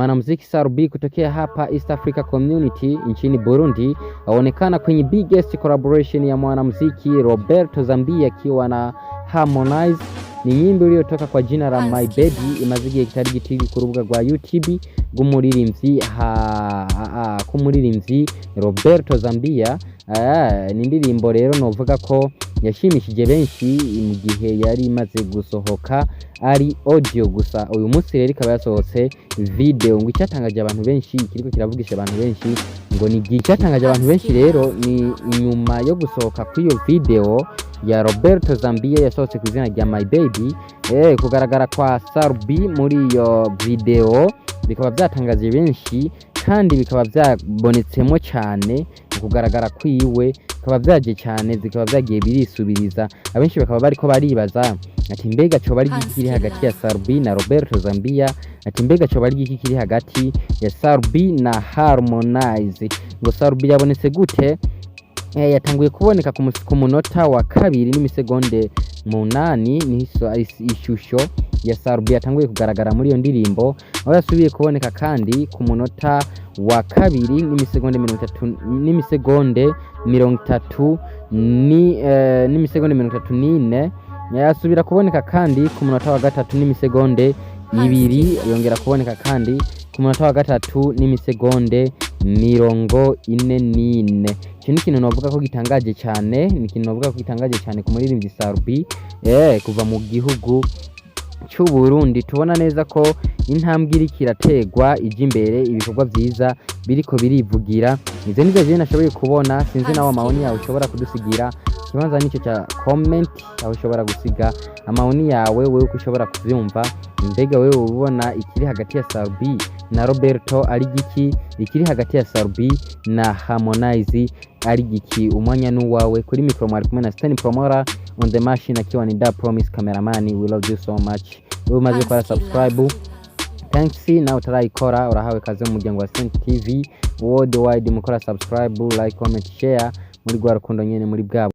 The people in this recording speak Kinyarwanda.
Mwanamuziki Sarubi kutokea hapa East Africa Community nchini Burundi aonekana kwenye biggest collaboration ya mwanamuziki Roberto ZAMBIA akiwa na Harmonize. Ni nyimbo iliyotoka kwa jina la My Baby imaze kitari gitiri ku rubuga rwa YouTube kumuririmbyi Roberto ZAMBIA. Ni indirimbo rero novuga ko yashimishije benshi mu gihe yari imaze gusohoka ari audio gusa. Uyu munsi rero ikaba yasohotse video ngo icyatangaje abantu benshi, kiriko kiravugisha abantu benshi ngo ni icyatangaje abantu benshi rero ni inyuma yo gusohoka kw'iyo video ya Roberto ZAMBIA yasohotse ku izina rya My Baby. Kugaragara kwa Sarubi muri iyo video bikaba byatangaje benshi kandi bikaba byabonetsemo cyane kugaragara kwiwe, bikaba byaje cyane, zikaba byagiye birisubiriza. Abenshi bakaba bariko baribaza ati mbega cyo bari gikiri hagati ya Sarubi na Roberto ZAMBIA, ati mbega cyo bari gikiri hagati ya Sarubi na Harmonize. Ngo Sarubi yabonetse gute? Yatanguye kuboneka ku munota wa 2 n'imisegonde 8 niho ishusho ya Sarubi yatanguye kugaragara muri iyo ndirimbo, aho yasubiye kuboneka kandi ku munota wa 2 n'imisegonde 34 yasubira kuboneka kandi ku munota wa 3 n'imisegonde 2, yongera kuboneka kandi ku munota wa 3 n'imisegonde 44. Ikintu novuga ko gitangaje cyane, ku muririmbyi Sarubi kuva mu gihugu cy'u Burundi. Tubona neza ko intambwe iri kirategwa ije imbere, ibikorwa byiza biriko birivugira. Izo nizo je nashoboye kubona, sinzi nawe amaoni yawe ushobora kudusigira. Kibanza nicyo cya comment aho ushobora gusiga amaoni yawe, wewe uko ushobora kuvyumva. Mbega wewe ubona ikiri hagati ya Sarubi na Roberto ari giki, ikiri hagati ya Sarubi na Harmonize ari giki? Umwanya nuwawe. Kuri micro mwari kumwe na Stan Promora on the machine, akiwa ni Da Promise cameraman. We love you so much. Wewe maze kwa subscribe, thanks. Na utarayikora urahawe kaze mu muryango wa Stan TV worldwide. Mukora subscribe, like, comment, share muri gwa rukundo nyene muri bwabo.